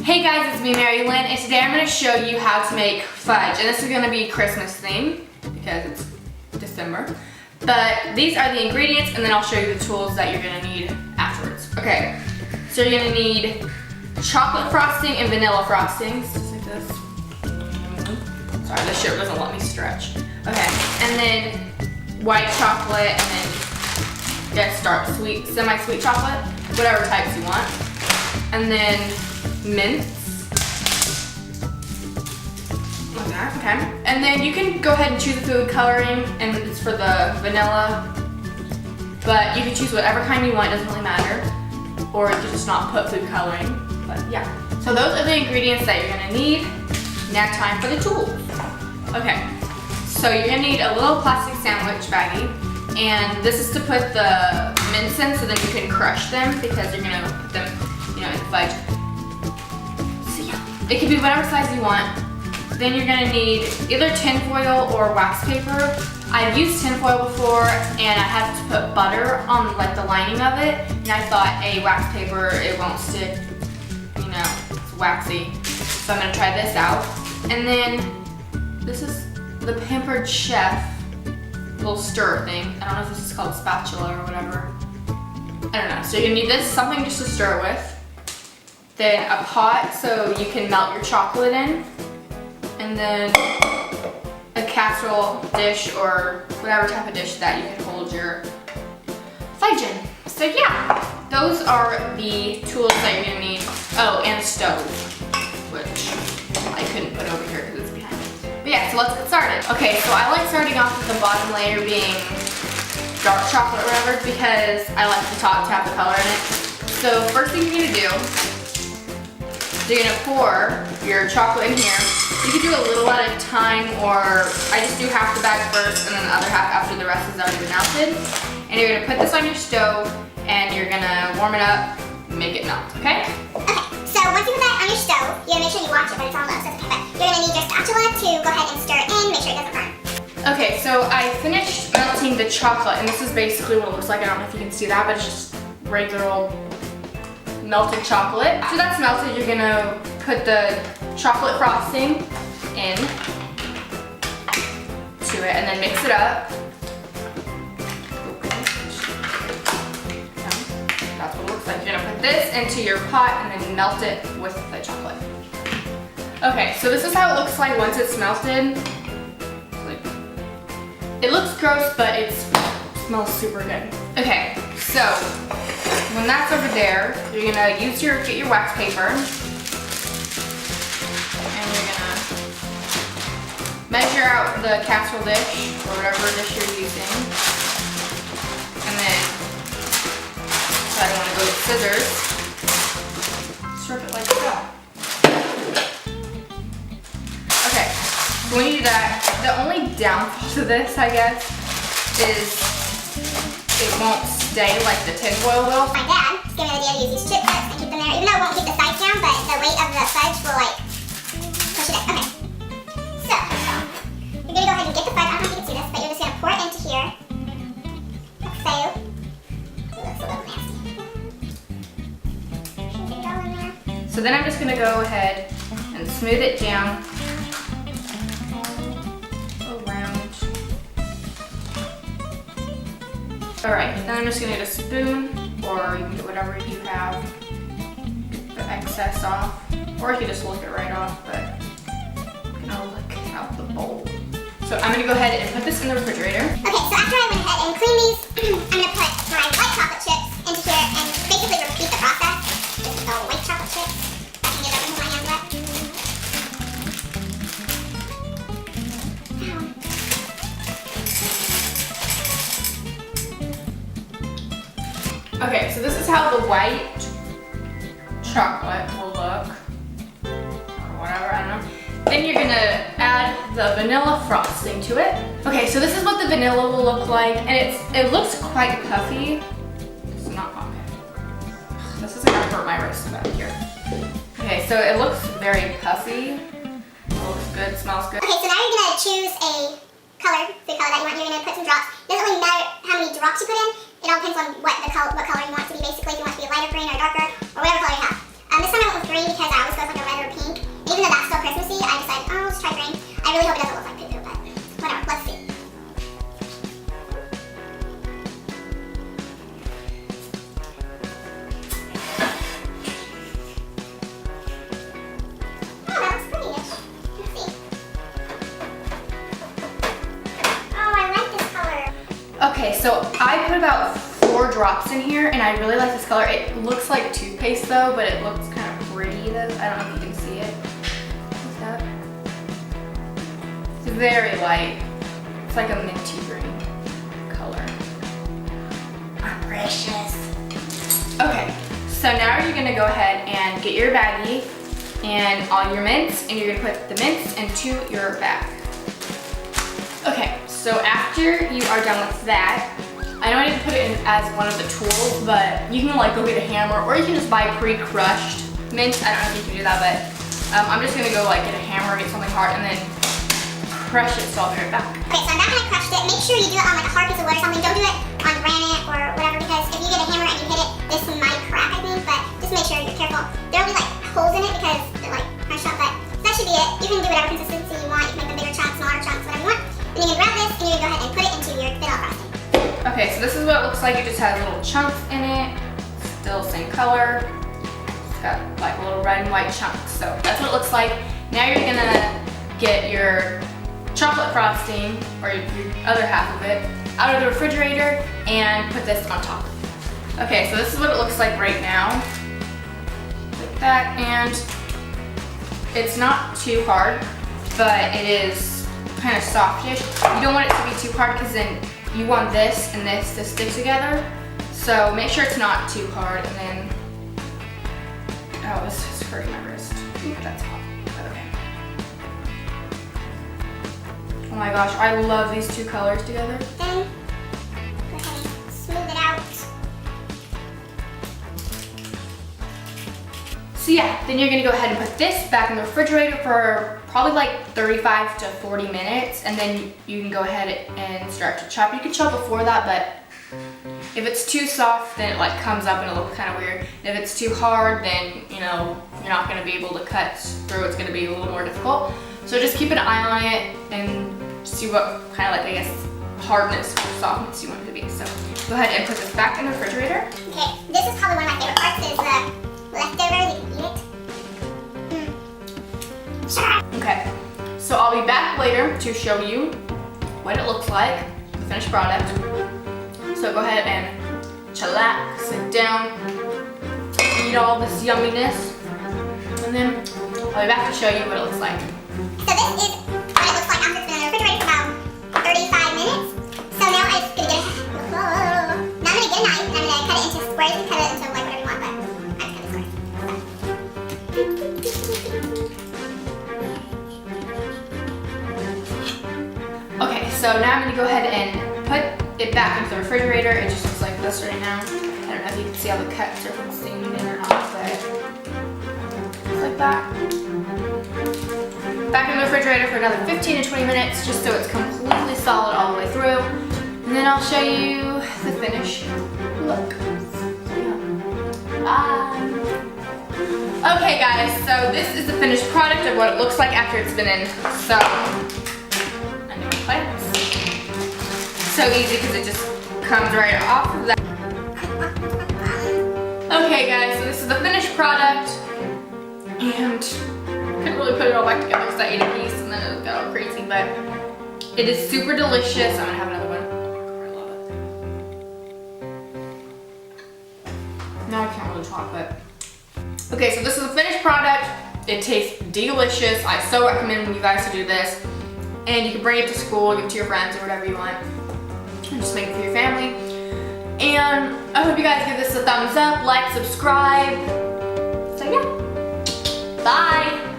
Hey guys, it's me, Mari-lyn, and today I'm going to show you how to make fudge. And this is going to be Christmas themed because it's December. But these are the ingredients, and then I'll show you the tools that you're going to need afterwards. Okay, so you're going to need chocolate frosting and vanilla frostings, just like this. Sorry, this shirt doesn't let me stretch. Okay, and then white chocolate, and then sweet, semi-sweet chocolate, whatever types you want. And then mints. Like that, okay. And then you can go ahead and choose the food coloring, and it's for the vanilla. But you can choose whatever kind you want, it doesn't really matter. Or you can just not put food coloring, but yeah. So those are the ingredients that you're gonna need. Now time for the tools. Okay, so you're gonna need a little plastic sandwich baggie. And this is to put the mints in so then you can crush them because you're gonna put them, in the fudge. So yeah, it can be whatever size you want. Then you're gonna need either tin foil or wax paper. I've used tin foil before and I had to put butter on like the lining of it. And I thought a wax paper, it won't stick, it's waxy. So I'm gonna try this out. And then this is the Pampered Chef little stir thing. I don't know if this is called spatula or whatever. I don't know. So you need this, something just to stir with. Then a pot so you can melt your chocolate in. And then a casserole dish or whatever type of dish that you can hold your fudge in. So yeah, those are the tools that you're gonna need. Oh, and a stove, which I couldn't put over here because it's behind me. But yeah, so let's get started. Okay, so I like starting off with the bottom layer being dark chocolate or whatever because I like the top to have the color in it. So first thing you're gonna do, you're gonna pour your chocolate in here. You can do a little at a time, or I just do half the bag first and then the other half after the rest is already been melted. And you're gonna put this on your stove and you're gonna warm it up, make it melt, okay? Okay, so once you put that on your stove, you gotta make sure you watch it when it's on low, so it's okay. But you're gonna need your spatula to go ahead and stir it in, make sure it doesn't burn. Okay, so I finished melting the chocolate, and this is basically what it looks like. I don't know if you can see that, but it's just regular old melted chocolate. After that's melted, you're gonna put the chocolate frosting in to it, and then mix it up. That's what it looks like. You're gonna put this into your pot and then melt it with the chocolate. Okay, so this is how it looks like once it's melted. It looks gross, but it smells super good. Okay, so when that's over there, you're gonna get your wax paper, and you're gonna measure out the casserole dish or whatever dish you're using, and then if I don't want to go with scissors, strip it like so. Okay, so when you do that, the only downfall to this, I guess, is it won't stay like the tin foil will. My dad is giving me the idea to use these chip clips and keep them there, even though it won't keep the sides down, but the weight of the fudge will like push it in. Okay, so you're gonna go ahead and get the fudge. I don't know if you can see this, but you're just gonna pour it into here. Like so. It looks a little nasty. Should we get it all in there? So then I'm just gonna go ahead and smooth it down around. All right, then I'm just gonna get a spoon, or you can get whatever you have, get the excess off, or you can just lick it right off, but I'm gonna lick out the bowl. So I'm gonna go ahead and put this in the refrigerator. Okay, so after I went ahead and cleaned these, I'm gonna put my white chocolate chips into here and basically repeat the process. This is the white chocolate chips. I can get everything my hands wet. Okay, so this is how the white chocolate will look, or whatever, I don't know. Then you're gonna add the vanilla frosting to it. Okay, so this is what the vanilla will look like, and it looks quite puffy. It's not okay. This isn't gonna hurt my wrist back here. Okay, so it looks very puffy. It looks good, smells good. Okay, so now you're gonna choose a color, food color that you want. You're gonna put some drops. It doesn't really matter how many drops you put in. It all depends on what color you want it to be. Basically, if you want it to be a lighter green or darker, or whatever color you have. This time I went with green because I always go with like a Okay, so I put about 4 drops in here, and I really like this color. It looks like toothpaste though, but it looks kind of pretty though. I don't know if you can see it. What's that? It's very light. It's like a minty green color. Precious. Okay, so now you're gonna go ahead and get your baggie and all your mints, and you're gonna put the mints into your bag. Okay, so after you are done with that, I know I didn't put it in as one of the tools, but you can like go get a hammer, or you can just buy pre-crushed mints. I don't know if you can do that, but I'm just gonna go like get a hammer, get something hard, and then crush it, so I'll be right back. Okay, so I'm back when I crushed it. Make sure you do it on like a hard piece of wood or something. Don't do it on granite or whatever, because if you get a hammer and you hit it, this might crack, I think, but just make sure you're careful. There will be like holes in it because they're like crunched up, but that should be it. You can do whatever consistency you want. You can make them bigger chunks, smaller chunks, whatever you want. Then you can grab this and you can go ahead and put it into your vanilla frosting. Okay, so this is what it looks like. It just has little chunks in it. Still same color. It's got like little red and white chunks. So that's what it looks like. Now you're gonna get your chocolate frosting, or your other half of it, out of the refrigerator and put this on top. Okay, so this is what it looks like right now. Like that, and it's not too hard, but it is kind of softish. You don't want it to be too hard, because then you want this and this to stick together. So make sure it's not too hard, and then, oh, this is hurting my wrist. That's hot, okay. Oh my gosh, I love these two colors together. Then, go ahead and smooth it out. So yeah, then you're gonna go ahead and put this back in the refrigerator for probably like 35 to 40 minutes, and then you can go ahead and start to chop. You can chop before that, but if it's too soft, then it like comes up and it looks kind of weird. And if it's too hard, then you know, you're not gonna be able to cut through. It's gonna be a little more difficult. So just keep an eye on it and see what kind of like, I guess, hardness or softness you want it to be. So go ahead and put this back in the refrigerator. Okay, this is probably one of my favorite parts, is the leftovers. You can eat it. Sure. Okay, so I'll be back later to show you what it looks like, the finished product. So go ahead and chillax, sit down, eat all this yumminess, and then I'll be back to show you what it looks like. So this is what it looks like after it's been in the refrigerator for about 35 minutes. So now I'm just gonna get a knife, and I'm gonna cut it into squares. You can cut it into like whatever you want, but I'm just gonna Okay, so now I'm gonna go ahead and put it back into the refrigerator. It just looks like this right now. I don't know if you can see how the cuts are from staying in or not, but it's like that. Back in the refrigerator for another 15 to 20 minutes, just so it's completely solid all the way through. And then I'll show you the finished look. Okay guys, so this is the finished product of what it looks like after it's been in. So, I know plants. So easy because it just comes right off of that. Okay guys, so this is the finished product. And I couldn't really put it all back together because I ate a piece and then it got all crazy, but it is super delicious. I'm gonna have another one. I love it. Now I can't really talk, but. Okay, so this is the finished product. It tastes delicious. I so recommend you guys to do this. And you can bring it to school, give it to your friends or whatever you want. And just make it for your family. And I hope you guys give this a thumbs up, like, subscribe. So yeah, bye.